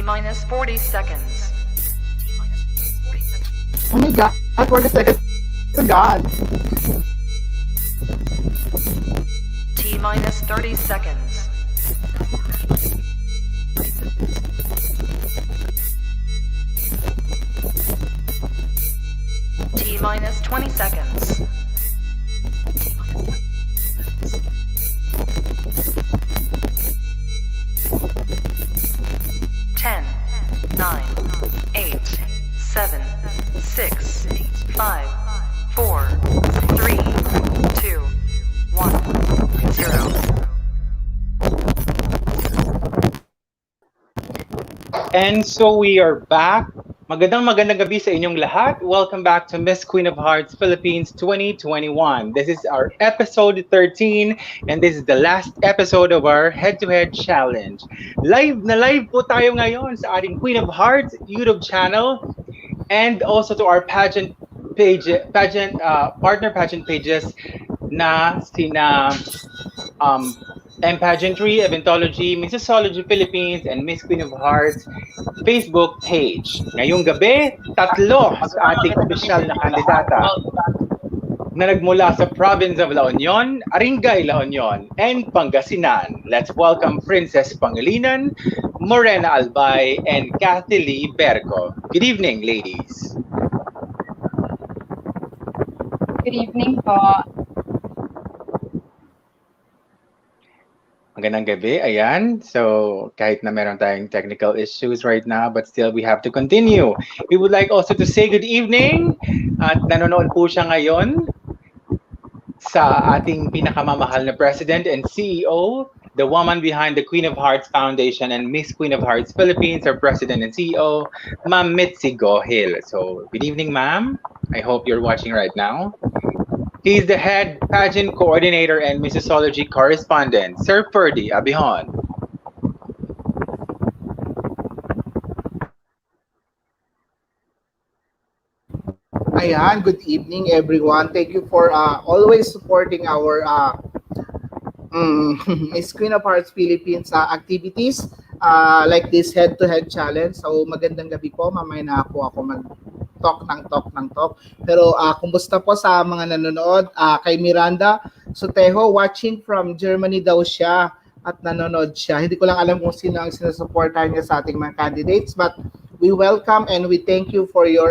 minus 40 seconds. Oh my God, 40 seconds. Oh God. T minus 30 seconds. T minus 20 seconds. Ten, 9, 8, 7, 6, 5, 4, 3, 2, 1, 0. And so we are back. Magandang gabi sa inyong lahat. Welcome back to Miss Queen of Hearts Philippines 2021. This is our episode 13 and this is the last episode of our head-to-head challenge. Live na live po tayo ngayon sa ating Queen of Hearts YouTube channel and also to our partner pageant pages na sina Pageantry, Eventologie, Missosology Philippines, and Miss Queen of Hearts Facebook page. Ngayong gabi, tatlo sa ating opisyal na kandidata na nagmula sa province of La Union, Aringay, La Union, and Pangasinan. Let's welcome Princess Pangilinan, Morena Albay, and Kathie Berco. Good evening, ladies. Good evening po. Magandang gabi, ayan. So, kahit na meron tayong technical issues right now, but still we have to continue. We would like also to say good evening at nanonood po siya ngayon sa ating pinakamamahal na President and CEO, the woman behind the Queen of Hearts Foundation and Miss Queen of Hearts Philippines, our President and CEO, Ma'am Mitzi Gohil. So, good evening, ma'am. I hope you're watching right now. He's the head pageant coordinator and Missosology correspondent, Sir Ferdy Abihon. Ayan, good evening everyone. Thank you for always supporting our Miss Queen of Hearts Philippines activities like this head-to-head challenge. So magandang gabi po, mamaya na ako mag-talk ng talk. Pero kumusta po sa mga nanonood? Kay Miranda Sotejo, watching from Germany daw siya at nanonood siya. Hindi ko lang alam kung sino ang sinusuportahan niya sa ating mga candidates, but we welcome and we thank you for your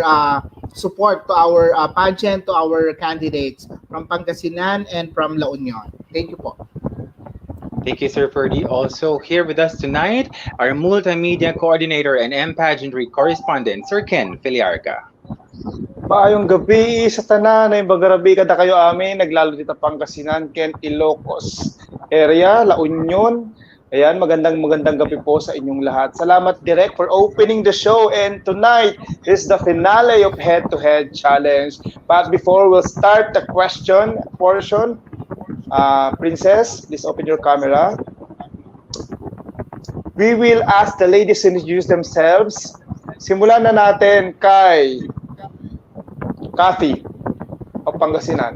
support to our pageant, to our candidates from Pangasinan and from La Union. Thank you po. Thank you, Sir Ferdy. Also here with us tonight, our multimedia coordinator and pageantry correspondent, Sir Ken Filiarca. Maayong gabi sa tanan ay bagarabi kada kayo amin naglalo dito Pangasinan, Ken Ilocos area, La Union. Ayan, magandang gabi po sa inyong lahat. Salamat Direk for opening the show, and tonight is the finale of head-to-head challenge. But before we'll start the question portion, Princess, please open your camera. We will ask the ladies to introduce themselves. Simulan na natin kay Kathie of Pangasinan.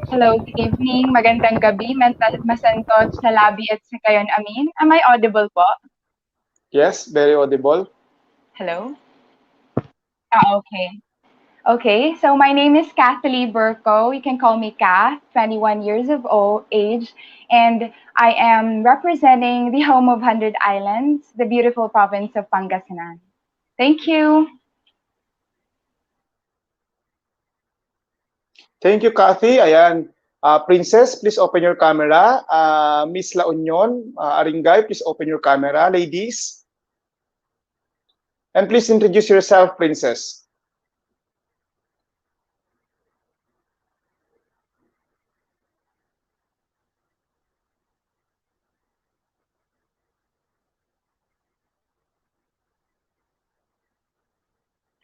Hello, good evening. Magandang gabi. Masantot sa labi at sa kayon amin. Am I audible po? Yes, very audible. Hello? Okay. Okay, so my name is Kathie Berco. You can call me Kath, 21 years of age, and I am representing the home of 100 Islands, the beautiful province of Pangasinan. Thank you. Thank you, Kathie. Ayan. Princess, please open your camera. Miss La Union, Aringay, please open your camera. Ladies. And please introduce yourself, Princess.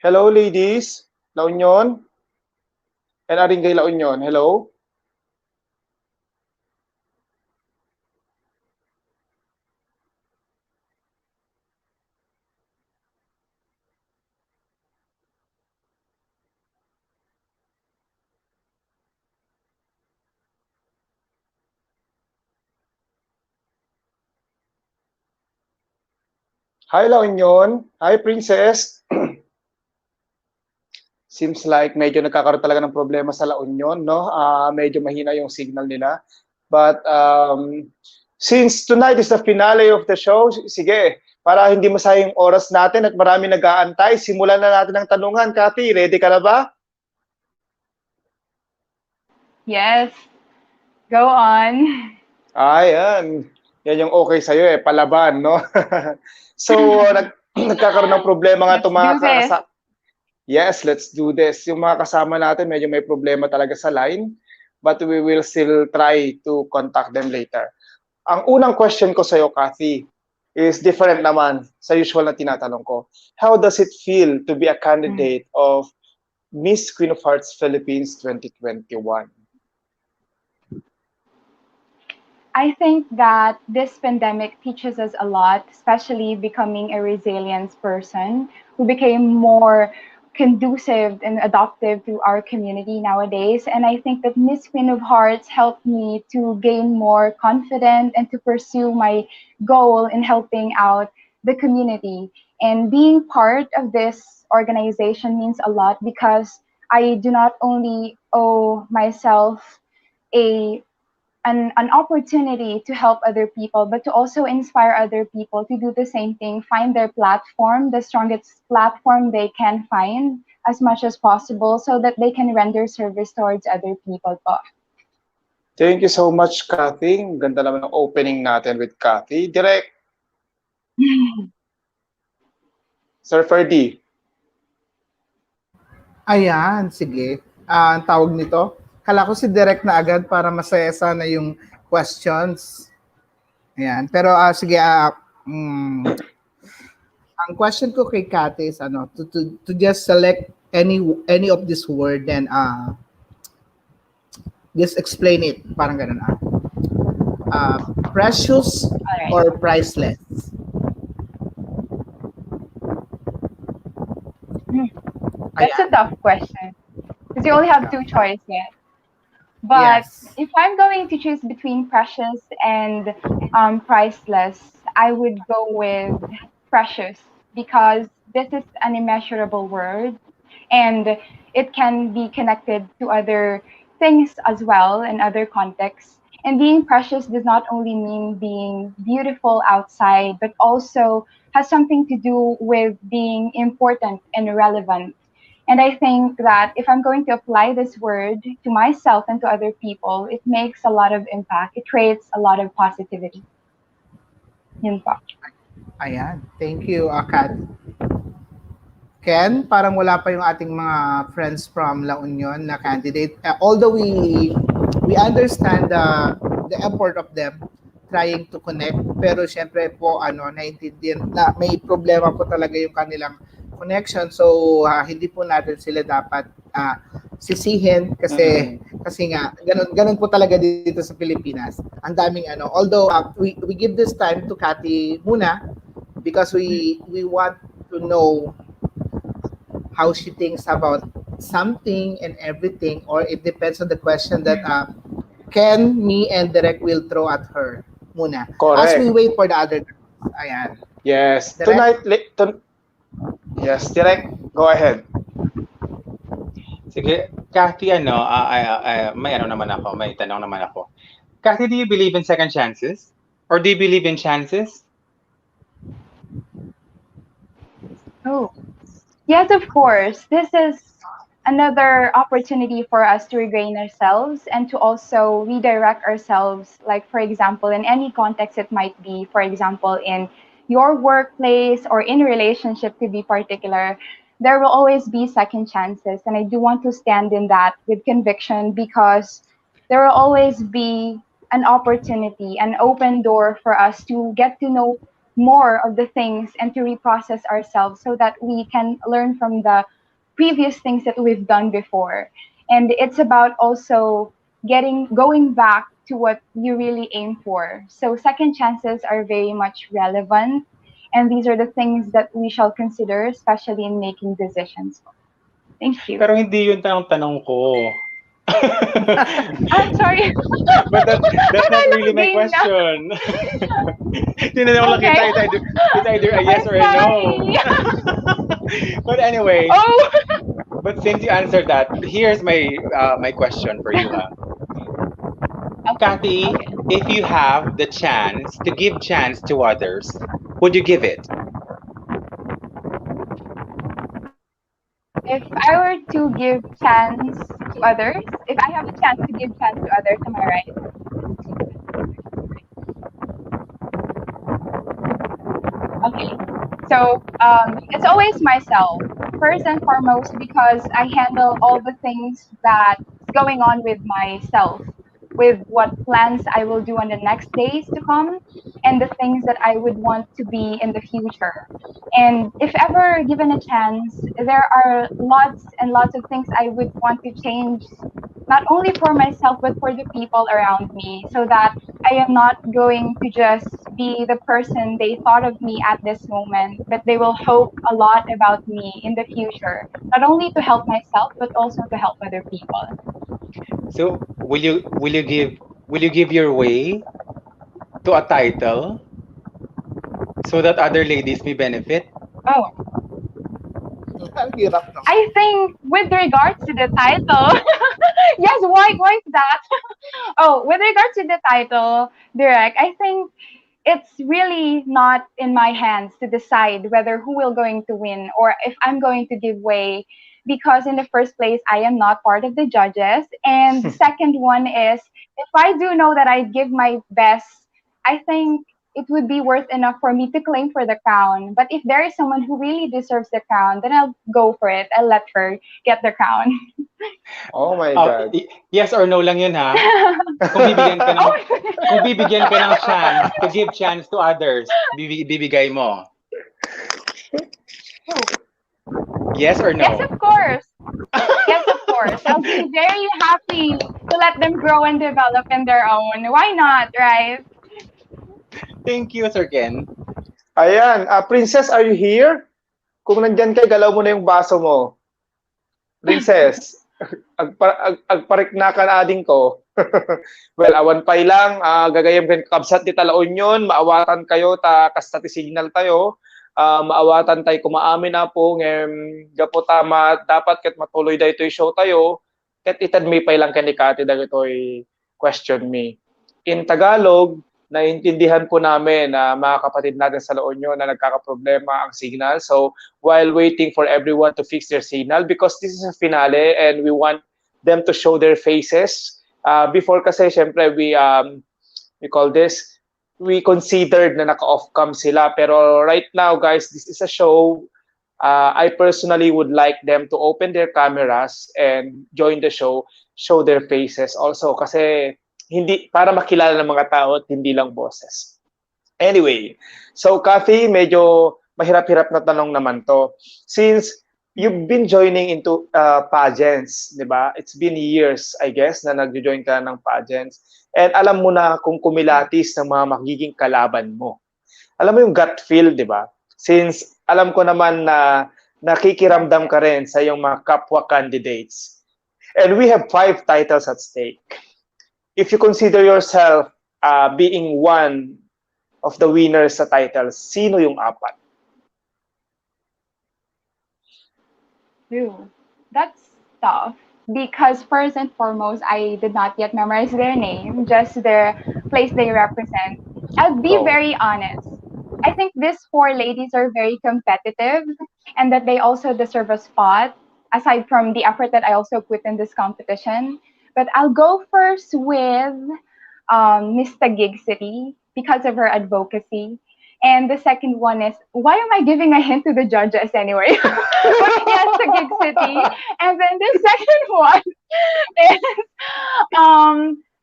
Hello, ladies. La Union. And Aringay La Union. Hello. Hi, La Union. Hi, Princess. Seems like medyo nagkakaroon talaga ng problema sa La Union, no? Medyo mahina yung signal nila. But since tonight is the finale of the show, sige, para hindi masayang yung oras natin at marami nag-aantay, simulan na natin ang tanungan. Kathie, ready ka na ba? Yes, go on. Ayan. Yan yung okay sa'yo eh, palaban, no? So, nagkakaroon ng problema nga Let's itong mga do this. Yes, let's do this. Yung mga kasama natin, medyo may problema talaga sa line, but we will still try to contact them later. Ang unang question ko sa'yo, Kathie, is different naman sa usual na tinatanong ko. How does it feel to be a candidate of Miss Queen of Hearts Philippines 2021? I think that this pandemic teaches us a lot, especially becoming a resilient person who became more conducive and adaptive to our community nowadays. And I think that Miss Queen of Hearts helped me to gain more confidence and to pursue my goal in helping out the community. And being part of this organization means a lot because I do not only owe myself a an opportunity to help other people, but to also inspire other people to do the same thing, find their platform, the strongest platform they can find as much as possible so that they can render service towards other people po. Thank you so much, Kathie. Ganda naman ng opening natin with Kathie. Direct, Sir Ferdy. Ayan, sige. Ang tawag nito, kala ko si Direk na agad para masaya sana yung questions. Ayan, pero sige, ang question ko kay Kathie is ano, to just select any of this word then just explain it, parang ganun precious Alright. or priceless? That's a tough question because you only have two choices. But Yes. if I'm going to choose between precious and priceless, I would go with precious because this is an immeasurable word and it can be connected to other things as well in other contexts. And being precious does not only mean being beautiful outside, but also has something to do with being important and relevant. And I think that if I'm going to apply this word to myself and to other people, it makes a lot of impact. It creates a lot of positivity. Yun po. Ayan. Thank you, Kat. Ken, parang wala pa yung ating mga friends from La Union na candidate. Although we understand the effort of them trying to connect, pero syempre po naiintindihan na may problema po talaga yung kanilang connection. So hindi po natin sila dapat sisihin kasi nga ganun po talaga dito sa Pilipinas. Ang daming although we give this time to Kathie muna because we want to know how she thinks about something and everything, or it depends on the question that Ken, me, and Direk will throw at her muna. Correct. As we wait for the other girls. Ayan. Yes. Direct? Yes, Direct, go ahead. Sige, Kathie, may tanong naman ako. Kathie, do you believe in second chances? Or do you believe in chances? Oh, yes, of course. This is another opportunity for us to regain ourselves and to also redirect ourselves. Like, for example, in any context it might be, for example, in your workplace or in a relationship to be particular, there will always be second chances. And I do want to stand in that with conviction because there will always be an opportunity, an open door for us to get to know more of the things and to reprocess ourselves so that we can learn from the previous things that we've done before. And it's about also going back to what you really aim for. So second chances are very much relevant. And these are the things that we shall consider, especially in making decisions. Thank you. Pero hindi yun ang tanong ko. I'm sorry. But that's I not lost really my game na. question. Tinanong lang Okay. kita, it's either a yes I'm or a no. sorry. But anyway, Oh. but since you answered that, here's my question for you, ha. Okay. Kathy, Okay. if you have the chance to give chance to others, would you give it? If I were to give chance to others, if I have a chance to give chance to others, am I right? Okay. So it's always myself, first and foremost, because I handle all the things that's going on with myself, with what plans I will do on the next days to come, and the things that I would want to be in the future. And if ever given a chance, there are lots and lots of things I would want to change, not only for myself, but for the people around me, so that I am not going to just be the person they thought of me at this moment, but they will hope a lot about me in the future, not only to help myself, but also to help other people. So will you give your way to a title so that other ladies may benefit? Oh, Ang hirap naman. I think with regards to the title, yes, why is that? Oh, with regards to the title, Direct, I think it's really not in my hands to decide whether who will going to win or if I'm going to give way, because in the first place I am not part of the judges, and the second one is, if I do know that I give my best, I think it would be worth enough for me to claim for the crown. But if there is someone who really deserves the crown, then I'll go for it. I'll let her get the crown. Oh my Oh, God. yes or no lang yun, ha. Kung bibigyan ka ng Oh, kung bibigyan ka ng chance to give chance to others, bibigay mo. Yes or yes, no? of course. Yes, of course. I'll be very happy to let them grow and develop in their own. Why not, right? Thank you, Sir Ken. Ayan, Princess, are you here? Kung nandyan ka, galaw mo na yung baso mo. Princess, agparik na kan ading ko. Well, awan pay lang, gagayam kan kabsat di talaon yun, maawatan kayo, ta kastati signal tayo, maawatan tayo kumaamin na po, ngem, gapo tama, dapat ket matuloy da ito'y show tayo, ket itad may pay lang kan ikati da ito'y question me. In Tagalog, naiintindihan po namin na mga kapatid natin sa La Union na nagkakaproblema ang signal. So, while waiting for everyone to fix their signal, because this is a finale and we want them to show their faces. Before kasi, syempre, we call this, we considered na naka-off cam sila. Pero right now, guys, this is a show. I personally would like them to open their cameras and join the show their faces also. Kasi hindi para makilala ng mga tao at hindi lang boses. Anyway, so Kathie, medyo mahirap-hirap na tanong naman to. Since you've been joining into pageants, di ba? It's been years, I guess, na nag-join ka ng pageants. And alam mo na kung kumilatis ng mga magiging kalaban mo. Alam mo yung gut feel, di ba? Since alam ko naman na nakikiramdam ka rin sa iyong mga kapwa candidates. And we have 5 titles at stake. If you consider yourself being one of the winners sa titles, sino yung 4? Ew, that's tough. Because first and foremost, I did not yet memorize their name, just their place they represent. I'll be Go. very honest. I think these 4 ladies are very competitive and that they also deserve a spot, aside from the effort that I also put in this competition. But I'll go first with Miss Taguig City because of her advocacy. And the second one is, why am I giving a hint to the judges anyway? But yes, Taguig City. And then the second one is,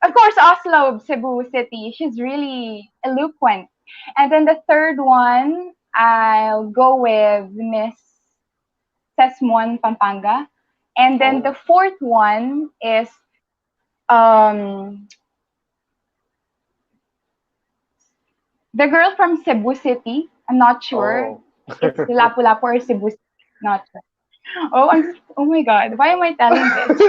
of course, Oslo, Cebu City. She's really eloquent. And then the third one, I'll go with Miss Sesmuan, Pampanga. And then the fourth one is the girl from Cebu City. I'm not sure. It's Lapu-Lapu or Cebu City. Not sure. Oh my God. Why am I telling this?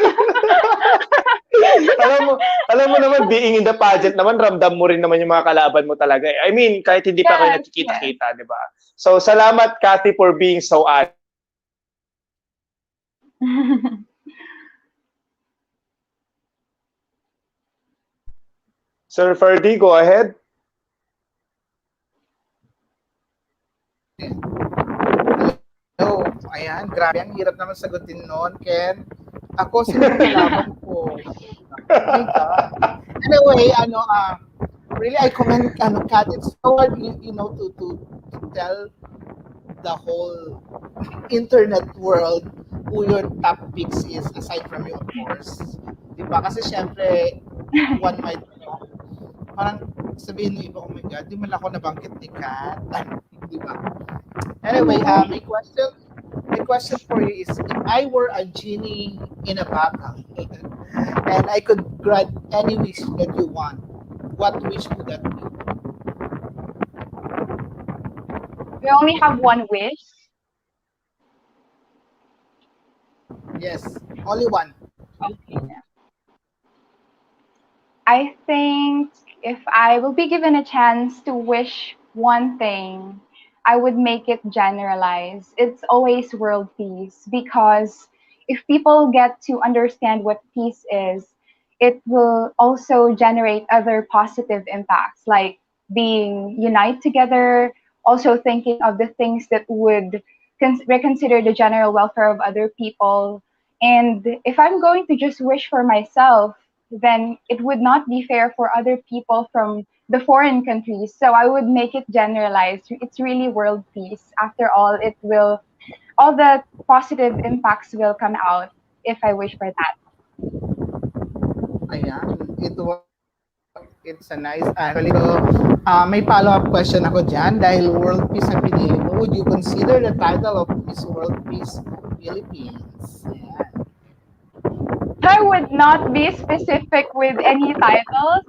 alam mo, alam mo naman, being in the pageant naman, ramdam mo rin naman yung mga kalaban mo talaga. I mean, kahit hindi pa kayo Yes, yes. nakikita-kita, di ba? So, salamat, Kathie, for being so honest. Sir Ferdy, go ahead. No, ayan, grabe, ang hirap naman sagutin noon, Ken. Ako, sino yung kalaban ko? Oh my God. Anyway, really, I commend, Kat, it's so hard, to tell the whole internet world who your top picks is, aside from you, of course. Diba? Kasi syempre, one might, parang sabihin ng iba, oh my God, di man ako nabanggit ni Kat. Diba? Anyway, my question for you is, if I were a genie in a bottle and I could grant any wish that you want, what wish would that be? We only have one wish. Yes, only one. Okay. I think if I will be given a chance to wish one thing, I would make it generalized. It's always world peace, because if people get to understand what peace is, it will also generate other positive impacts, like being united together, also thinking of the things that would reconsider the general welfare of other people. And if I'm going to just wish for myself, then it would not be fair for other people from the foreign countries. So I would make it generalized. It's really world peace. After all, all the positive impacts will come out if I wish for that. Ayan, it's a nice, actually, may follow-up question ako dyan, dahil world peace ang pinili mo, would you consider the title of Miss World Peace Philippines? Ayan. I would not be specific with any titles,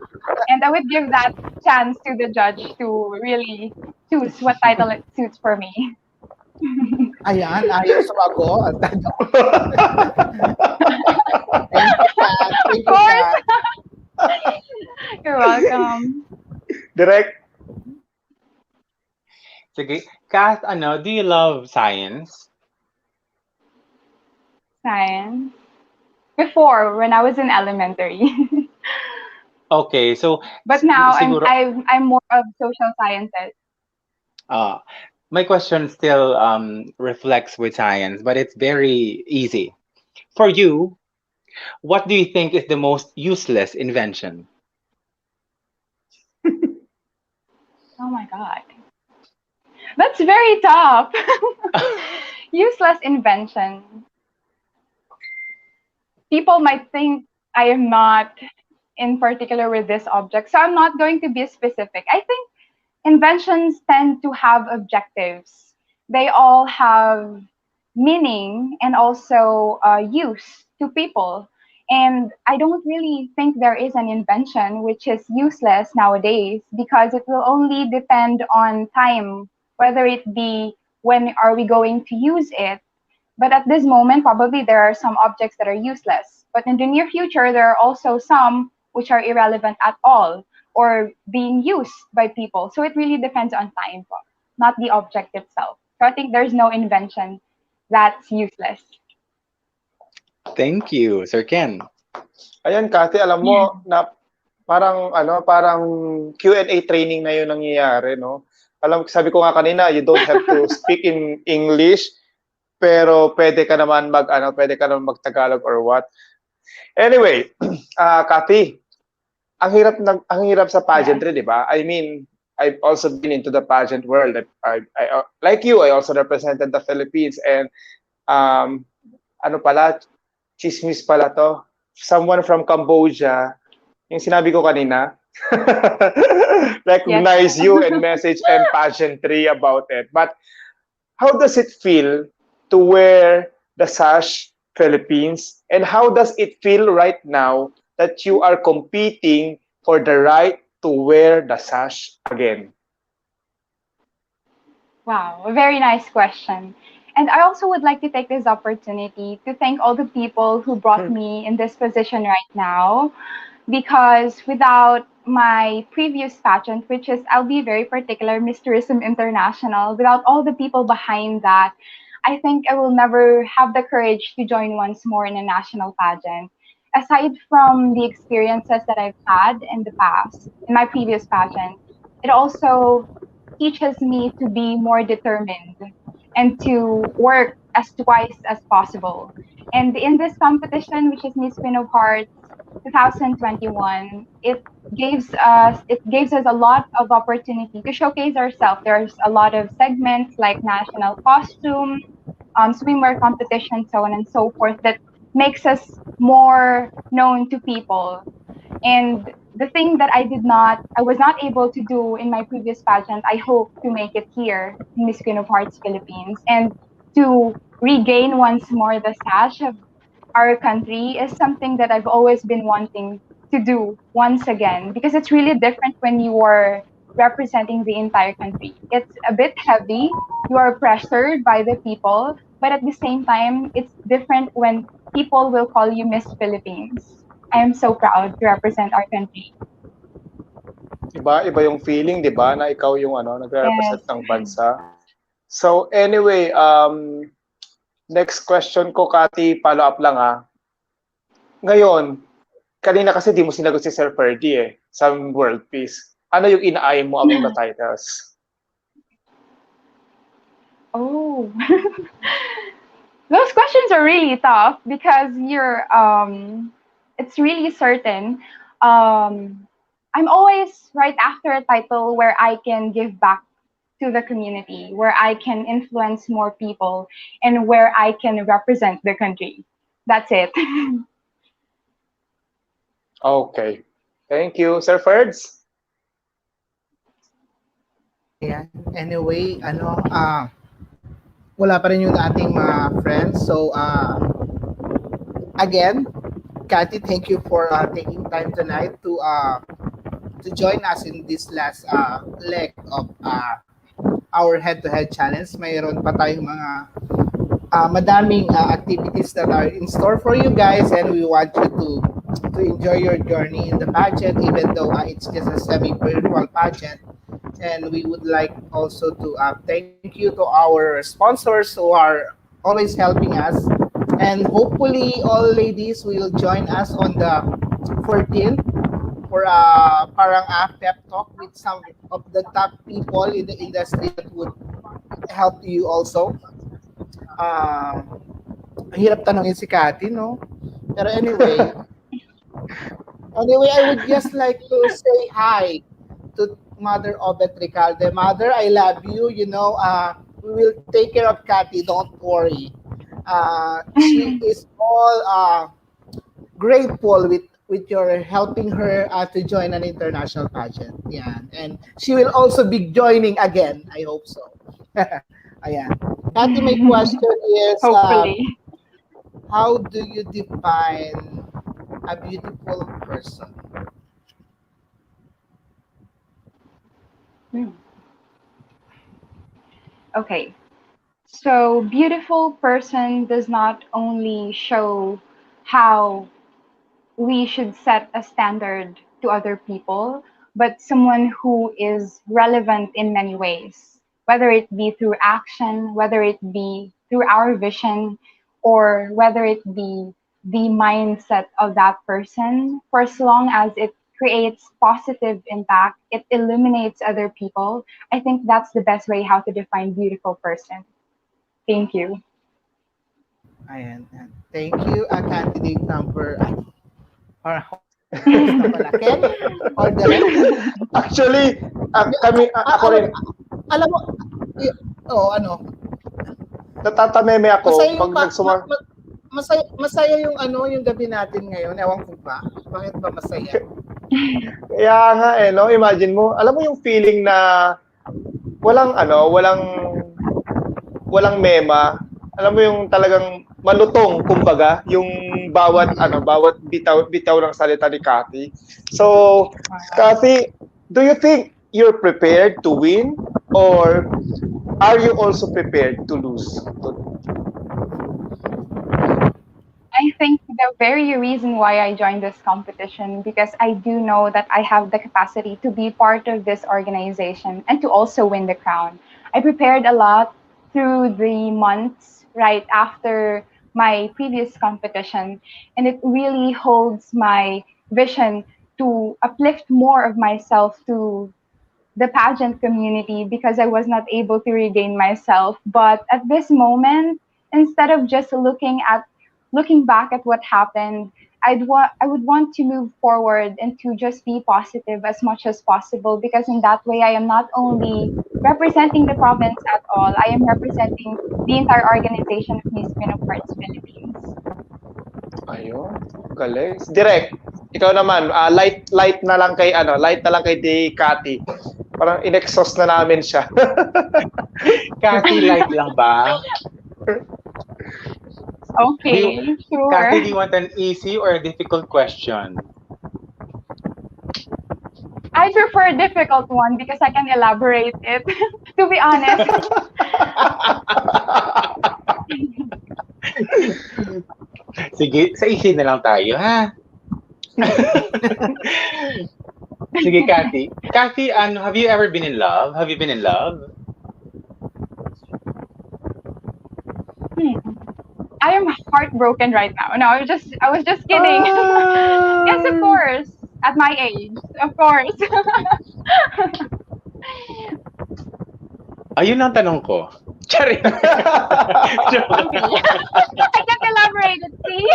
and I would give that chance to the judge to really choose what title it suits for me. Ayan, ayaw sumagot. Thank you, Kat. Thank Of you, Kat. course. You're welcome. Direct. Sige. Kath, do you love science? Science. Before, when I was in elementary. Okay, so But now siguro, I'm more of social sciences. my question still reflects with science, but it's very easy. For you, what do you think is the most useless invention? Oh my God. That's very tough. Useless invention. People might think I am not in particular with this object, so I'm not going to be specific. I think inventions tend to have objectives. They all have meaning and also use to people. And I don't really think there is an invention which is useless nowadays, because it will only depend on time, whether it be when are we going to use it. But at this moment, probably there are some objects that are useless. But in the near future, there are also some which are irrelevant at all, or being used by people. So it really depends on time, not the object itself. So I think there's no invention that's useless. Thank you, Sir Ken. Ayan, Kathie, alam mo, na parang Q&A training na yun nangyayari, no? Sabi ko nga kanina, you don't have to speak in English, pero pwede ka naman mag-Tagalog or what. Anyway, Kathie, ang hirap sa pageantry, di ba? I mean, I've also been into the pageant world. I like you, I also represented the Philippines, and chismis pala to. Someone from Cambodia, yung sinabi ko kanina, recognize you and message and pageantry about it. But how does it feel to wear the sash Philippines? And how does it feel right now that you are competing for the right to wear the sash again? Wow, a very nice question. And I also would like to take this opportunity to thank all the people who brought me in this position right now, because without my previous pageant, which is, I'll be very particular, Miss Tourism International, without all the people behind that, I think I will never have the courage to join once more in a national pageant. Aside from the experiences that I've had in the past, in my previous pageant, it also teaches me to be more determined and to work as twice as possible. And in this competition, which is Miss Queen of Hearts 2021, it gives us a lot of opportunity to showcase ourselves. There's a lot of segments like national costume, swimwear competition, so on and so forth, that makes us more known to people. And the thing that I was not able to do in my previous pageant, I hope to make it here in Miss Queen of Hearts Philippines, and to regain once more the sash of our country is something that I've always been wanting to do once again, because it's really different when you are representing the entire country. It's a bit heavy, you are pressured by the people, but at the same time, it's different when people will call you Miss Philippines. I am so proud to represent our country. Iba yung feeling, 'di ba, na ikaw yung nagre-represent Yes. ng bansa. So anyway, next question ko, Kathie, follow up lang ha. Ngayon, kanina kasi di mo sinagot si Sir Ferdy sa World Peace. Ano yung inaayon mo among the titles? Oh. Those questions are really tough because it's really certain. I'm always right after a title where I can give back to the community, where I can influence more people, and where I can represent the country. That's it. Okay. Thank you. Sir Ferds? Yeah. Anyway, wala pa rin yung ating mga friends. So, again, Kathie, thank you for taking time tonight to join us in this last leg of our head-to-head challenge. Mayroon pa tayong mga madaming activities that are in store for you guys, and we want you to enjoy your journey in the pageant, even though it's just a semi-virtual pageant. And we would like also to thank you to our sponsors who are always helping us. And hopefully all ladies will join us on the 14th for parang pep talk with some of the top people in the industry that would help you also. Hirap tanongin si Kathie, no? Pero anyway, I would just like to say hi to Mother Obet Ricalde. Mother, I love you. You know, we will take care of Kathie. Don't worry. She is all grateful with your helping her to join an international pageant. Yeah, and she will also be joining again. I hope so. Ayan. Kathie, my question is, Hopefully. how do you define a beautiful person? Okay. So, beautiful person does not only show how we should set a standard to other people, but someone who is relevant in many ways, whether it be through action, whether it be through our vision, or whether it be the mindset of that person. For as long as it creates positive impact, it illuminates other people. I think that's the best way how to define beautiful person. Thank you. Ayan. Thank you. Candidate number or na pala, Ken or Direk? Actually, ako rin, Alam mo, natatameme ako masaya pag yung nagsumar. masaya yung yung gabi natin ngayon. Ewan ko ba? Bakit ba masaya? Kaya nga no, imagine mo, alam mo yung feeling na walang mema. Alam mo yung talagang malutong, kumbaga, yung bawat bitaw ng salita ni Kathie. So, Kathie, do you think you're prepared to win, or are you also prepared to lose? I think the very reason why I joined this competition, because I do know that I have the capacity to be part of this organization and to also win the crown. I prepared a lot through the months right after my previous competition, and it really holds my vision to uplift more of myself to the pageant community because I was not able to regain myself. But at this moment, instead of just looking back at what happened, I would want to move forward and to just be positive as much as possible, because in that way I am not only representing the province at all, I am representing the entire organization of Miss Parts Philippines. Ayun, galing. Direct, ikaw naman, light na lang kay Kathie. Parang in-exhaust na namin siya. Kathie, light lang ba? Okay, sure. Kathie, do you want an easy or a difficult question? I prefer a difficult one because I can elaborate it, to be honest. Sige, sa easy na lang tayo, ha? Sige, Kathie. Kathie, have you ever been in love? Have you been in love? I am heartbroken right now. No, I was just kidding. Yes, of course. At my age, of course. Ayun ang tanong ko. Charing. I can't elaborate it, see?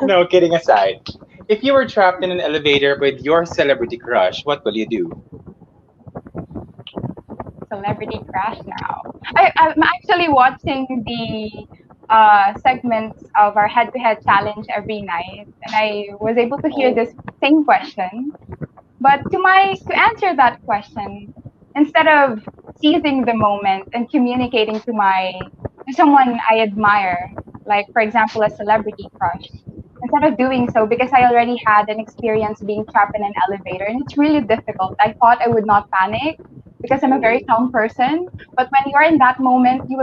No, kidding aside. If you were trapped in an elevator with your celebrity crush, what will you do? Celebrity crush now. I'm actually watching the segments of our head-to-head challenge every night, and I was able to hear this same question. But to answer that question, instead of seizing the moment and communicating to someone I admire, like for example a celebrity crush, instead of doing so, because I already had an experience being trapped in an elevator and it's really difficult. I thought I would not panic because I'm a very calm person, but when you're in that moment, you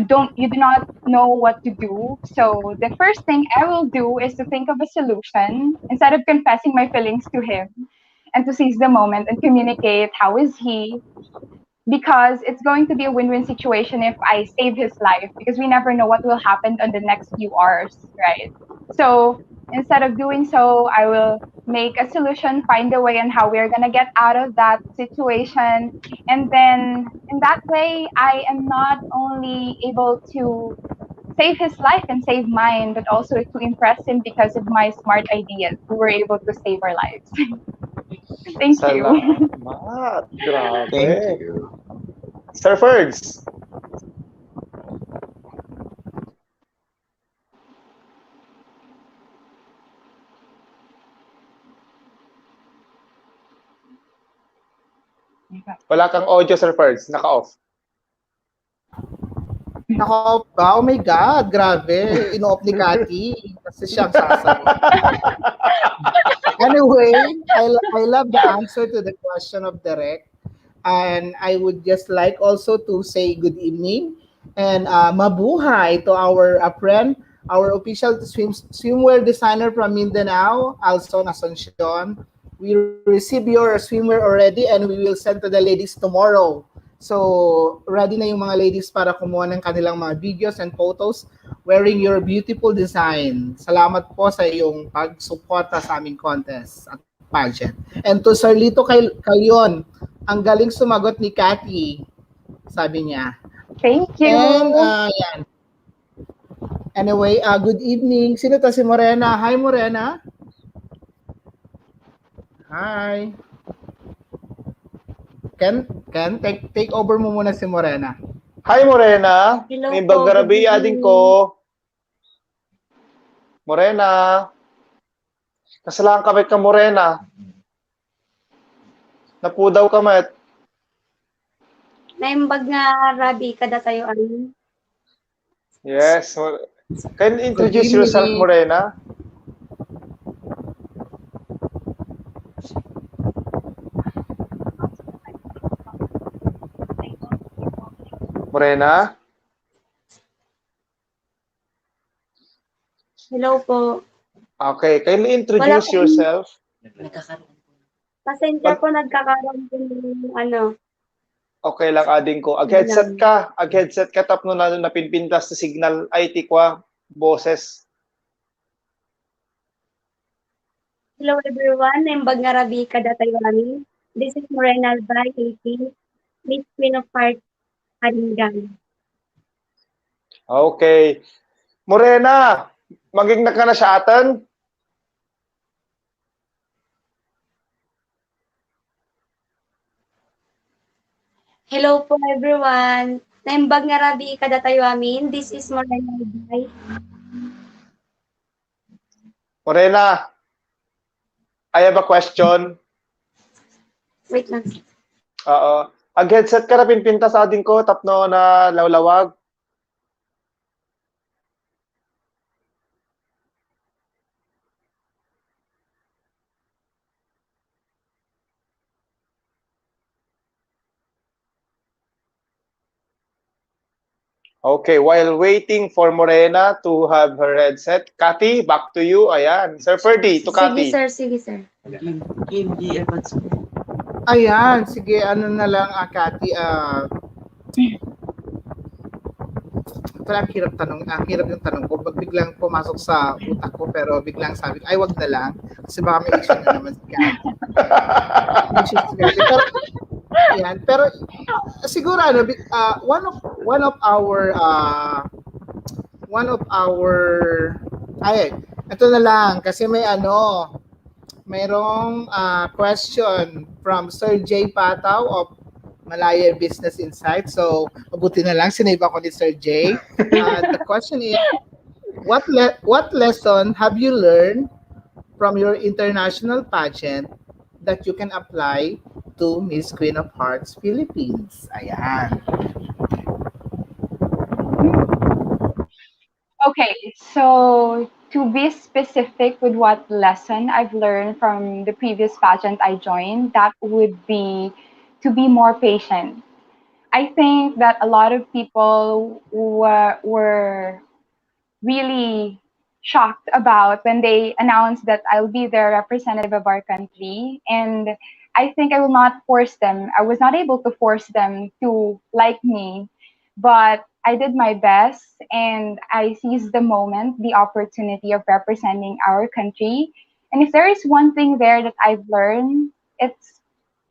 do not know what to do. So the first thing I will do is to think of a solution instead of confessing my feelings to him, and to seize the moment and communicate how is he, because it's going to be a win-win situation if I save his life, because we never know what will happen on the next few hours, right? So instead of doing so, I will make a solution, find a way on how we're going to get out of that situation. And then in that way, I am not only able to save his life and save mine, but also to impress him because of my smart ideas. We were able to save our lives. Thank you. Salamat. Grabe. Thank you. Sir Fergs. Wala kang audio, Sir Fergs. Naka-off. Nako, oh my God, grabe. Ino-off ni Kathie. Kasi siyang sasagot. Anyway, I love the answer to the question of Derek. And I would just like also to say good evening and mabuhay to our friend, our official swimwear designer from Mindanao, Alson Asuncion. We received your swimwear already and we will send to the ladies tomorrow. So, ready na yung mga ladies para kumuha ng kanilang mga videos and photos wearing your beautiful design. Salamat po sa iyong pagsuporta sa aming contest at pageant. And to Sir Lito Calion, ang galing sumagot ni Kathie, sabi niya. Thank you. And, yan. Anyway, good evening. Sino to si Morena? Hi, Morena. Hi. Ken, take over mo muna si Morena. Hi, Morena. Hello May po, bagarabi good ading evening. ko. Morena. Kasalahan kami ka, Morena. Napudaw ka, Met. Naimbag nga rabi kada tayo ano. Yes. Can you introduce Good yourself, evening. Morena? Morena? Hello po. Okay, kindly Wala introduce po. yourself. Pasensya po nagkakaroon po ng Okay lang, ading ko. Ag-headset ka. Ag-headset ka. Tapno na napinpintas sa signal. Ay, tikwa. Boses. Hello everyone. I'm Bagngarabi Kadatayani. This is Morena Albay, 18, Miss Queen of Hearts, Aringay. Okay. Morena, maging na ka na sa atin? Hello po everyone. I'm Bagngarabi Kadatayani. This is Morena Albay. Morena, I have a question. Wait lang. Oo. Ag-headset ka na pinpintas sa ading ko. Tapno na lawlawag. Okay, while waiting for Morena to have her headset, Kathie, back to you. Ayan. Sir Ferdy, to Kathie. Sige sir. Ayan, sige, ano na lang, Kathie, parang hirap yung tanong ko. Biglang pumasok sa utak ko, pero biglang sabi ko, ay, wag na lang. Kasi baka may issue na naman si Kathie. Pero siguro one of our ito na lang kasi mayroong question from Sir J Pataw of Malaya Business Insight. So mabuti na lang sinave ako ni Sir J. The question is, what lesson have you learned from your international pageant that you can apply to Miss Queen of Hearts Philippines? Ayan. Okay, so to be specific with what lesson I've learned from the previous pageant I joined, that would be to be more patient. I think that a lot of people were really shocked about when they announced that I'll be the representative of our country. And I think I will not force them. I was not able to force them to like me, but I did my best and I seized the moment, the opportunity of representing our country. And if there is one thing there that I've learned, it's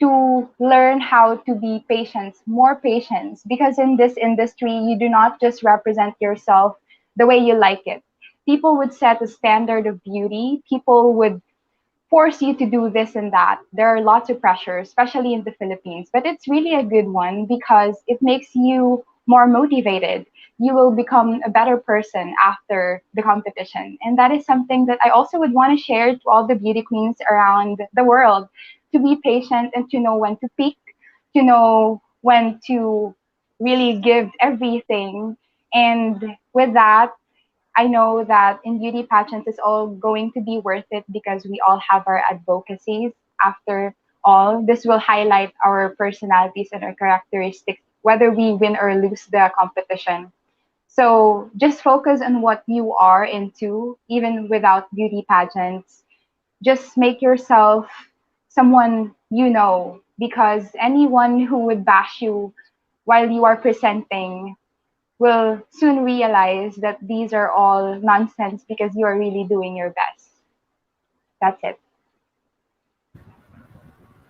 to learn how to be patient, more patience, because in this industry, you do not just represent yourself the way you like it. People would set a standard of beauty. People would force you to do this and that. There are lots of pressure, especially in the Philippines, but it's really a good one because it makes you more motivated. You will become a better person after the competition. And that is something that I also would want to share to all the beauty queens around the world, to be patient and to know when to peak, to know when to really give everything. And with that, I know that in beauty pageants it's all going to be worth it because we all have our advocacies. After all, this will highlight our personalities and our characteristics, whether we win or lose the competition. So just focus on what you are into, even without beauty pageants. Just make yourself someone you know, because anyone who would bash you while you are presenting will soon realize that these are all nonsense because you are really doing your best. That's it.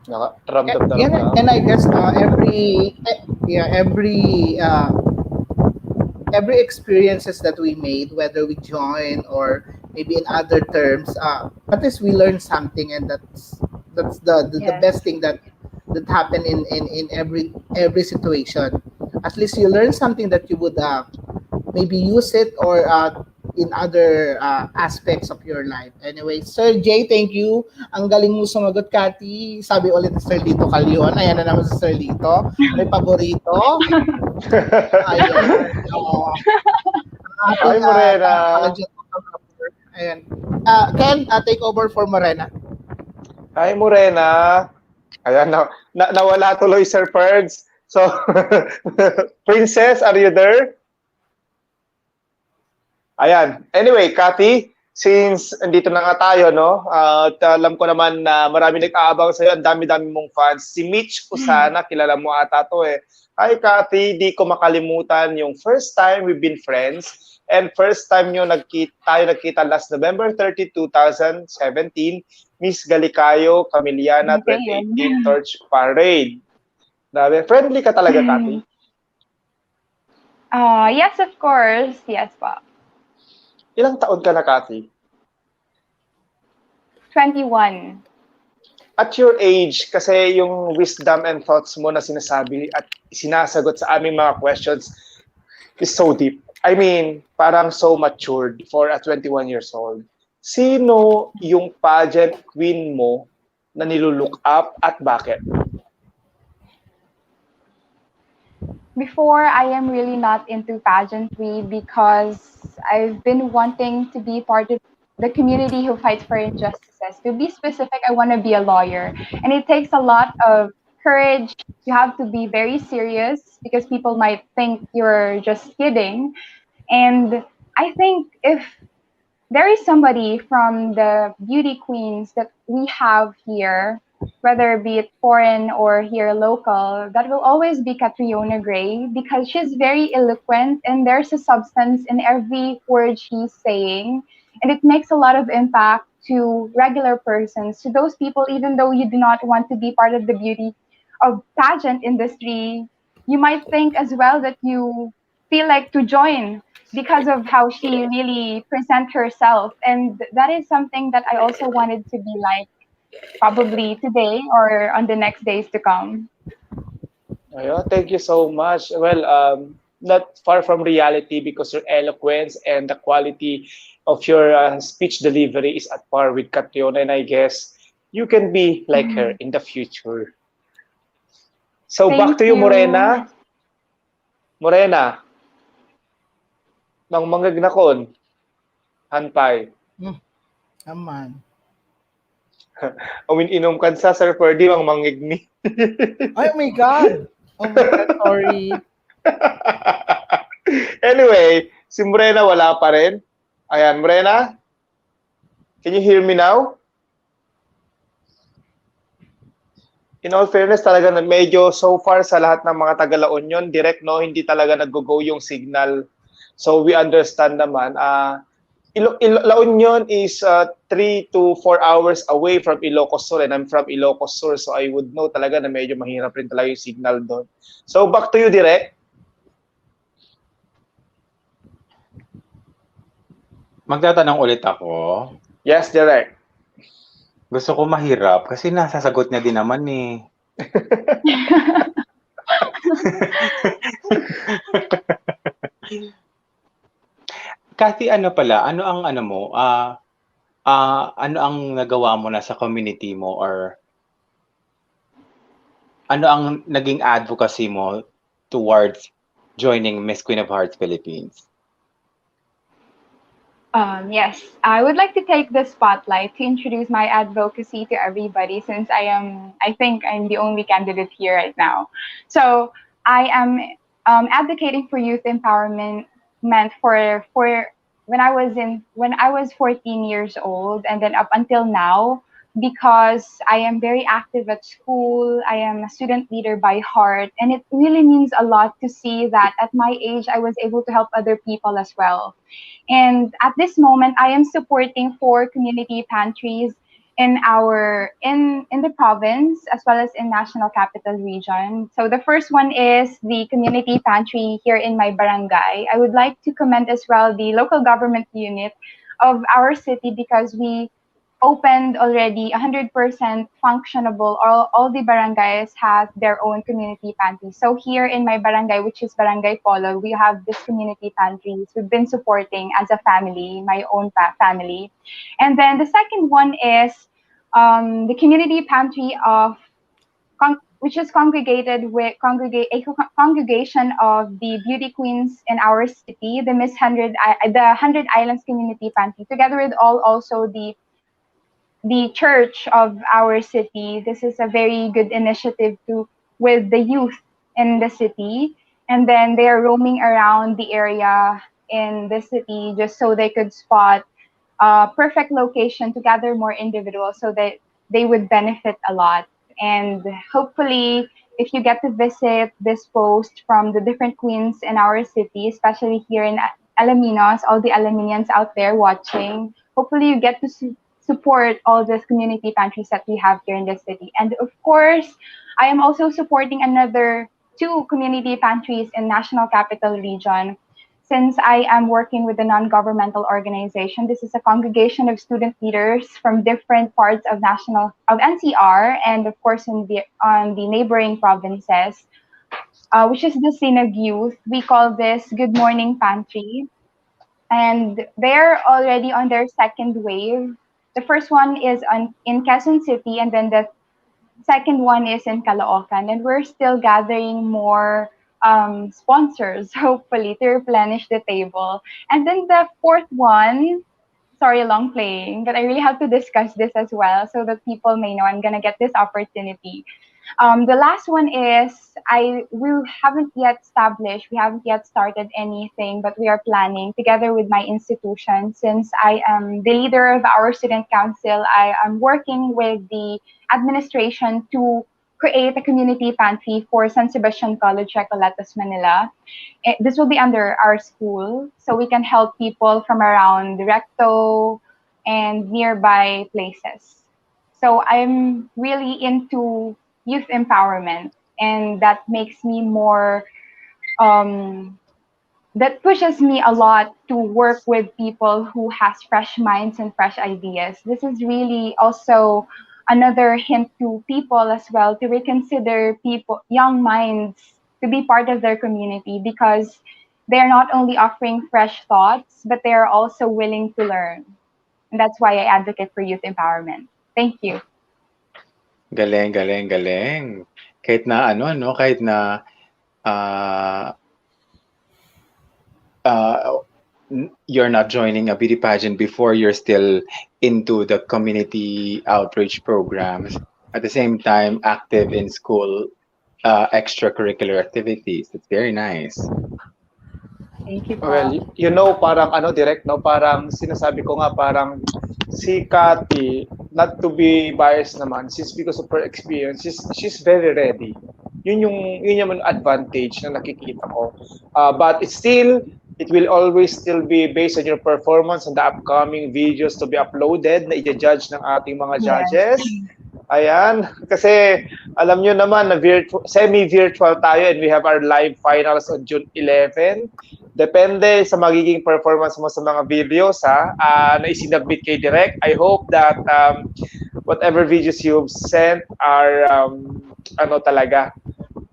Ramdam na ramdam. And I guess every experiences that we made, whether we join or maybe in other terms, at least we learn something, and that's the Yes. best thing that happen in every situation. At least you learn something that you would maybe use it or in other aspects of your life. Anyway, Sir Jay, thank you. Ang galing mo sumagot, Kathie. Sabi ulit ni Sir Lito Calyon. Ayan na naman si Sir Lito. May paborito. Ayan. Hi, Morena. Ayan. Ken, take over for Morena. Hi, Morena. Ayan, nawala tuloy, Sir Ferds. So, Princess, are you there? Ayan. Anyway, Kathie, since andito na nga tayo, no? At alam ko naman na marami nag-aabang sa'yo, ang dami-dami mong fans. Si Mitch Usana, kilala mo ata to eh. Hi, Kathie, di ko makalimutan yung first time we've been friends and first time tayo nagkita last November 30, 2017, Miss Galikayo, Camiliana, Okay, 2018 Torch Parade. Grabe, friendly ka talaga, Kathie. Yes, of course. Yes po. Ilang taon ka na, Kathie? 21. At your age, kasi yung wisdom and thoughts mo na sinasabi at sinasagot sa aming mga questions is so deep. I mean, parang so matured for a 21 years old. Sino yung pageant queen mo na nilulook up at bakit? Before, I am really not into pageantry because I've been wanting to be part of the community who fights for injustices. To be specific, I want to be a lawyer. And it takes a lot of courage. You have to be very serious because people might think you're just kidding. And I think if there is somebody from the beauty queens that we have here, whether be it foreign or here local, that will always be Catriona Gray because she's very eloquent and there's a substance in every word she's saying. And it makes a lot of impact to regular persons, to those people, even though you do not want to be part of the beauty of pageant industry, you might think as well that you feel like to join because of how she really present herself. And that is something that I also wanted to be like probably today or on the next days to come. Ayo, thank you so much. Well, not far from reality because your eloquence and the quality of your speech delivery is at par with Catriona, and I guess you can be like her in the future. So back Thank to you, you. Morena. Morena, nang mangagnakon, hanpay. Aman. Amin inom kan sa Sir Ferdy, mang mangigni. Ay, oh my God. Oh my God, sorry. Anyway, si Morena wala pa rin. Ayan, Morena, can you hear me now? In all fairness, talaga na medyo so far sa lahat ng mga taga-La Union, direct no, hindi talaga nag-go yung signal. So we understand naman. La Union is 3 to 4 hours away from Ilocos Sur and I'm from Ilocos Sur, so I would know talaga na medyo mahirap rin talaga yung signal doon. So back to you, direct. Magtatanong ulit ako. Yes, direct. Gusto ko mahirap kasi nasasagot niya din naman eh. Kathie, ano pala? Ano ang ano mo? Ano ang nagawa mo na sa community mo or ano ang naging advocacy mo towards joining Miss Queen of Hearts Philippines? Yes, I would like to take the spotlight to introduce my advocacy to everybody since I think I'm the only candidate here right now. So I am advocating for youth empowerment meant for when I was 14 years old and then up until now because I am very active at school. I am a student leader by heart, and it really means a lot to see that at my age I was able to help other people as well. And at this moment, I am supporting 4 community pantries in the province as well as in National Capital Region. So the first one is the community pantry here in my barangay. I would like to commend as well the local government unit of our city because we opened already 100% functionable. All the barangays have their own community pantry. So here in my barangay, which is Barangay Polo, we have this community pantries we've been supporting as a family, my own family. And then the second one is the community pantry of which is congregated with a congregation of the beauty queens in our city, the the 100 Islands Community Pantry, together with also the church of our city. This is a very good initiative with the youth in the city, and then they are roaming around the area in the city just so they could spot a perfect location to gather more individuals so that they would benefit a lot. And hopefully, if you get to visit this post from the different queens in our city, especially here in Alaminos, all the Alaminians out there watching, hopefully you get to support all these community pantries that we have here in the city. And of course, I am also supporting another two community pantries in National Capital Region. Since I am working with a non-governmental organization, this is a congregation of student leaders from different parts of NCR and of course on the neighboring provinces, which is the Sinag Youth. We call this Good Morning Pantry, and they're already on their second wave. The first one is in Quezon City, and then the second one is in Caloocan, and we're still gathering more sponsors, hopefully, to replenish the table. And then the fourth one, sorry, long playing, but I really have to discuss this as well so that people may know I'm gonna get this opportunity. The last one is we haven't yet started anything, but we are planning together with my institution. Since I am the leader of our student council, I am working with the administration to create a community pantry for San Sebastian College, Recoletos, Manila. This will be under our school, so we can help people from around Recto and nearby places. So I'm really into youth empowerment, and that makes me more that pushes me a lot to work with people who has fresh minds and fresh ideas. This is really also another hint to people as well to reconsider people young minds to be part of their community, because they're not only offering fresh thoughts but they are also willing to learn, and that's why I advocate for youth empowerment. Thank you. Galing, galing, galing. Kahit na ano, no, kahit na uh, uh, you're not joining a beauty pageant before, you're still into the community outreach programs. At the same time, active in school extracurricular activities. That's very nice. Thank you Well, po. you know, parang ano, direct, no? Parang sinasabi ko nga, parang si Kathie, not to be biased naman, since because of her experience, she's very ready. Yun yung advantage na nakikita ko. But it's still, it will always still be based on your performance on the upcoming videos to be uploaded na i-judge ng ating mga Yes. judges. Ayan, kasi alam nyo naman na semi-virtual tayo and we have our live finals on June 11. Depende sa magiging performance mo sa mga videos na isinabit kay Direct. I hope that whatever videos you've sent are ano talaga,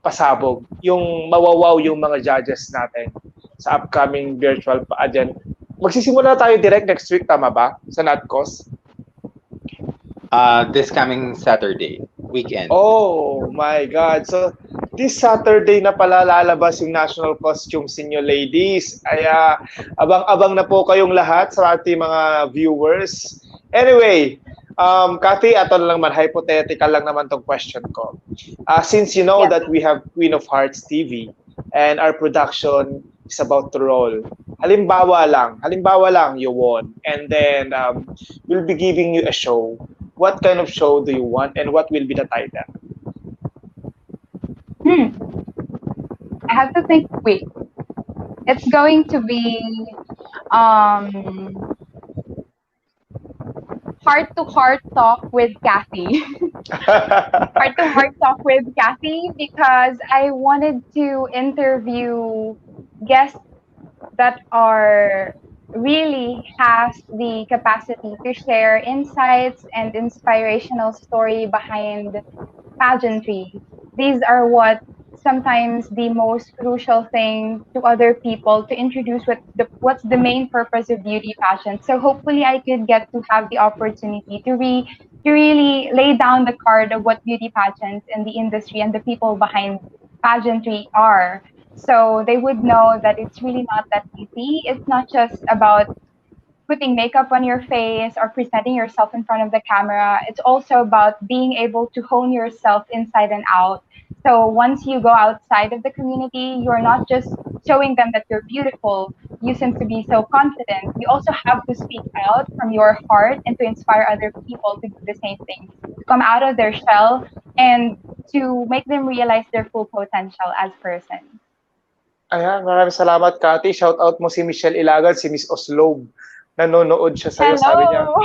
pasabog. Yung mawawaw yung mga judges natin sa upcoming virtual pageant. Magsisimula tayo Direct next week, tama ba? Sa NATCOS? This coming Saturday, weekend. Oh my God. So, this Saturday na pala lalabas yung national costumes ninyo, ladies. Kaya, abang-abang na po kayong lahat sa ating mga viewers. Anyway, Kathie, ato na lang man, hypothetical lang naman tong question ko. Since you know that we have Queen of Hearts TV and our production is about to roll. Halimbawa lang, you won. And then, we'll be giving you a show. What kind of show do you want and what will be the title? I have to think quick. It's going to be heart-to-heart talk with Kathie. Heart-to-heart talk with Kathie, because I wanted to interview guests that are really has the capacity to share insights and inspirational story behind pageantry. These are what sometimes the most crucial thing to other people to introduce what's the main purpose of beauty pageant. So hopefully I could get to have the opportunity to really lay down the card of what beauty pageants and the industry and the people behind pageantry are. So they would know that it's really not that easy. It's not just about putting makeup on your face or presenting yourself in front of the camera. It's also about being able to hone yourself inside and out. So once you go outside of the community, you're not just showing them that you're beautiful. You seem to be so confident. You also have to speak out from your heart and to inspire other people to do the same thing, to come out of their shell and to make them realize their full potential as persons. Ayan, maraming salamat, Kathie. Shout out mo si Michelle Ilagan, si Miss Oslob. Nanonood siya sa'yo, sabi niya. Hello!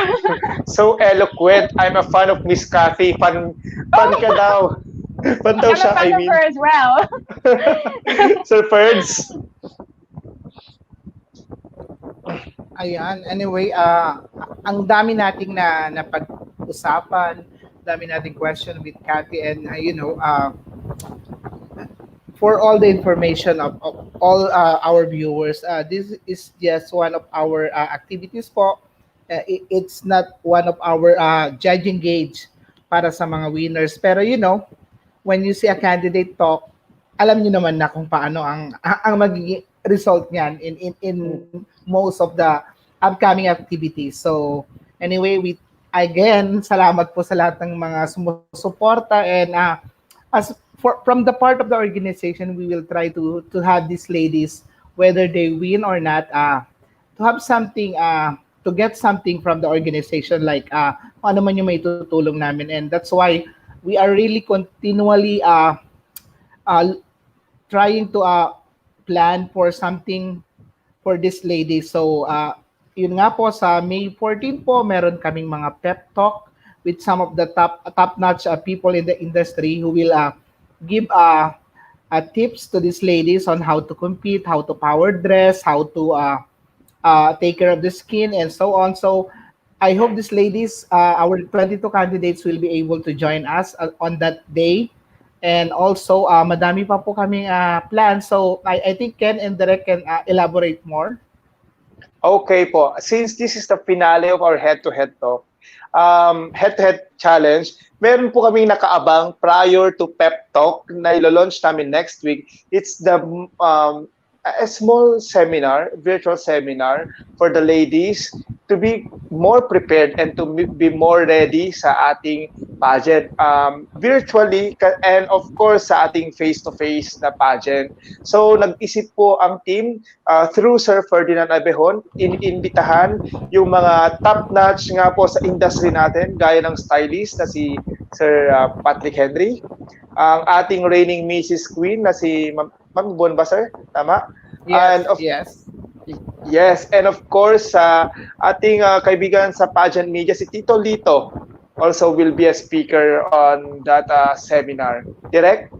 So eloquent. I'm a fan of Miss Kathie. Fan ka daw. Fan daw I'm siya, a fan I of mean. her as well. Sir Ferds. Ayan, anyway, ang dami nating na pag-usapan, dami nating question with Kathie, and for all the information of all our viewers, this is just one of our activities po. It's not one of our judging gauge para sa mga winners. Pero when you see a candidate talk, alam niyo naman na kung paano ang magiging result niyan in most of the upcoming activities. So anyway, again, salamat po sa lahat ng mga sumusuporta, and from the part of the organization, we will try to have these ladies, whether they win or not, to have something, to get something from the organization, like kung ano man yung may tutulong namin. And that's why we are really continually trying to plan for something for this lady. So yun nga po, sa May 14 po, meron kaming mga pep talk with some of the top-notch people in the industry who will give tips to these ladies on how to compete, how to power dress, how to take care of the skin, and so on. So I hope these ladies, our 22 candidates, will be able to join us on that day. And also, madami pa po kaming plans. So I think Ken and Derek can elaborate more. Okay po. Since this is the finale of our head-to-head talk, head-to-head challenge, meron po kaming nakaabang prior to pep talk na ilo-launch namin next week. It's the a small seminar, virtual seminar for the ladies to be more prepared and to be more ready sa ating pageant virtually, and of course sa ating face-to-face na pageant. So nag-isip po ang team through Sir Ferdinand Abehon, inimbitahan yung mga top-notch nga po sa industry natin, gaya ng stylist na si Sir Patrick Henry, ang ating reigning Mrs. Queen na si Ma'am Bon ba, sir? Tama? Yes, And yes. Yes, and of course, ating kaibigan sa pageant media, si Tito Lito, also will be a speaker on that seminar. Direct?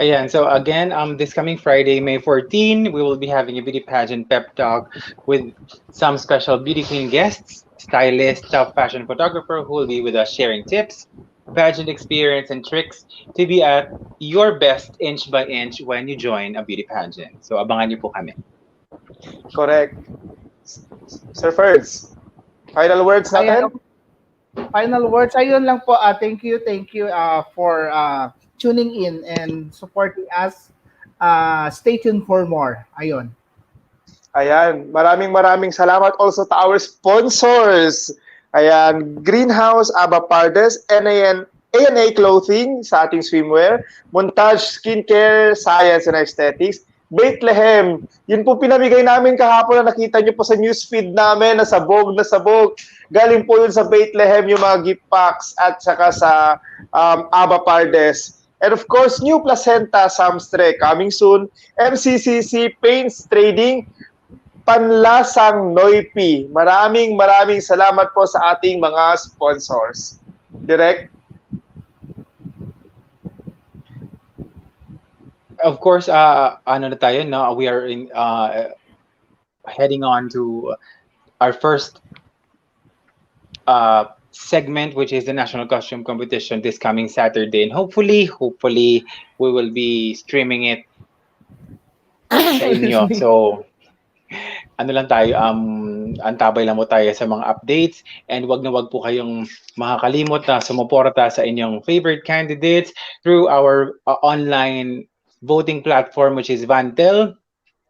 Ayan, so again, this coming Friday, May 14, we will be having a beauty pageant pep talk with some special beauty queen guests, stylist, top fashion photographer who will be with us sharing tips, pageant experience, and tricks to be at your best inch by inch when you join a beauty pageant. So abangan niyo po kami. Correct. Sir Ferds, final words natin? Final words, ayun lang po. Thank you for tuning in and supporting us. Stay tuned for more. Ayun. Ayan, maraming salamat also to our sponsors. Ayan, Greenhouse, Aba Pardes, ANA Clothing sa ating swimwear, Montage Skincare, Science and Aesthetics, Bethlehem. Yun po pinamigay namin kahapon na nakita nyo po sa newsfeed namin na sabog. Galing po yun sa Bethlehem yung mga gift packs at saka sa Aba Pardes. And of course, New Placenta, Samstre, coming soon, MCCC Paints Trading, Panlasang Noipi. Maraming salamat po sa ating mga sponsors. Direct? Of course, ano na tayo, no? We are heading on to our first segment, which is the National Costume Competition this coming Saturday. And hopefully, we will be streaming it sa inyo. So, ano lang tayo, antabay lang mo tayo sa mga updates, and wag na wag po kayong makakalimot na sumuporta sa inyong favorite candidates through our online voting platform, which is Vantel.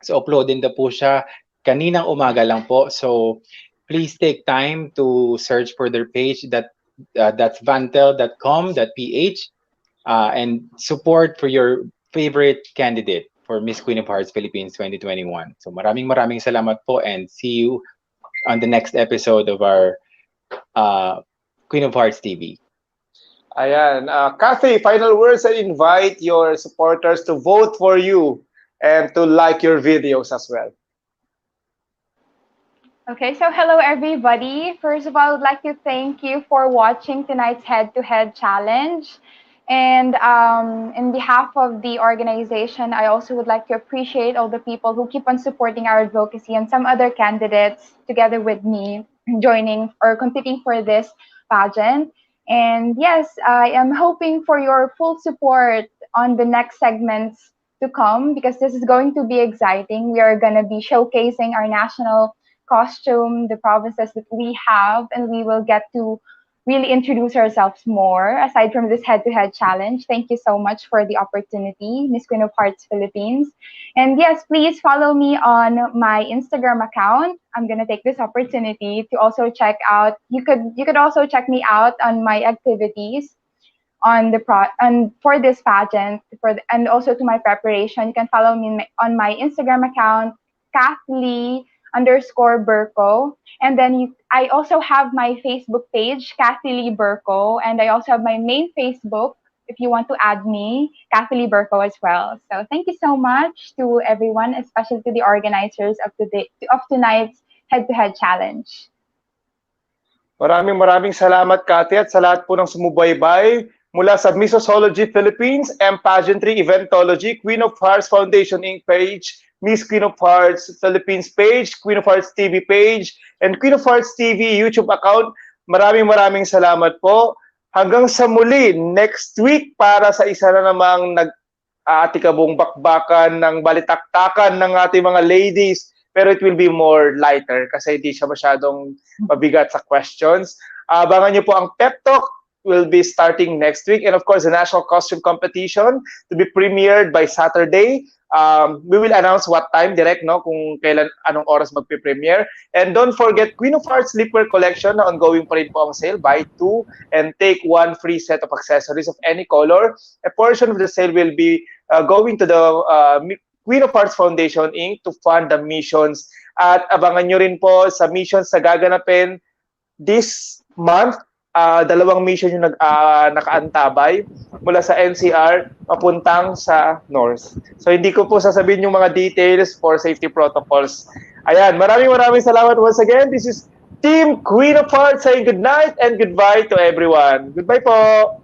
So upload din na po siya kaninang umaga lang po. So please take time to search for their page. That's vantel.com.ph, and support for your favorite candidate for Miss Queen of Hearts Philippines 2021. So maraming salamat po, and see you on the next episode of our Queen of Hearts TV. Ayan. Kathie, final words, and invite your supporters to vote for you and to like your videos as well. Okay, so hello everybody. First of all, I'd like to thank you for watching tonight's head-to-head challenge. And in behalf of the organization, I also would like to appreciate all the people who keep on supporting our advocacy and some other candidates together with me joining or competing for this pageant. And yes, I am hoping for your full support on the next segments to come, because this is going to be exciting. We are going to be showcasing our national costume, the provinces that we have, and we will get to really introduce ourselves more aside from this head-to-head challenge. Thank you so much for the opportunity, Miss Queen of Hearts Philippines. And yes, please follow me on my Instagram account. I'm gonna take this opportunity to also check out. You could also check me out on my activities on for this pageant and also to my preparation. You can follow me on my Instagram account, Kathie_Berco. And then I also have my Facebook page, Kathie Berco, and I also have my main Facebook, if you want to add me, Kathie Berco as well. So thank you so much to everyone, especially to the organizers of tonight's head-to-head challenge. Maraming salamat, Kathie, at sa lahat po ng sumubaybay mula sa Missosology Philippines, Pageantry, Eventologie, Queen of Hearts Foundation Inc. page, Miss Queen of Hearts Philippines page, Queen of Hearts TV page, and Queen of Hearts TV YouTube account. Maraming salamat po. Hanggang sa muli, next week, para sa isa na namang nag-aatikabong bakbakan ng balitaktakan ng ating mga ladies. Pero it will be more lighter kasi hindi siya masyadong mabigat sa questions. Abangan niyo po ang Pep Talk, will be starting next week. And of course, the National Costume Competition to be premiered by Saturday. We will announce what time direct, no, kung kailan, anong oras magpe-premiere. And don't forget, Queen of Hearts Sleepwear Collection na ongoing pa rin po ang sale. Buy 2 and take 1 free set of accessories of any color. A portion of the sale will be going to the Queen of Hearts Foundation Inc. to fund the missions. At abangan nyo rin po sa missions na gaganapin this month. 2 mission yung nakaantabay mula sa NCR papuntang sa North. So hindi ko po sasabihin yung mga details for safety protocols. Ayan, maraming salamat once again. This is Team Queen of Hearts saying good night and goodbye to everyone. Goodbye po!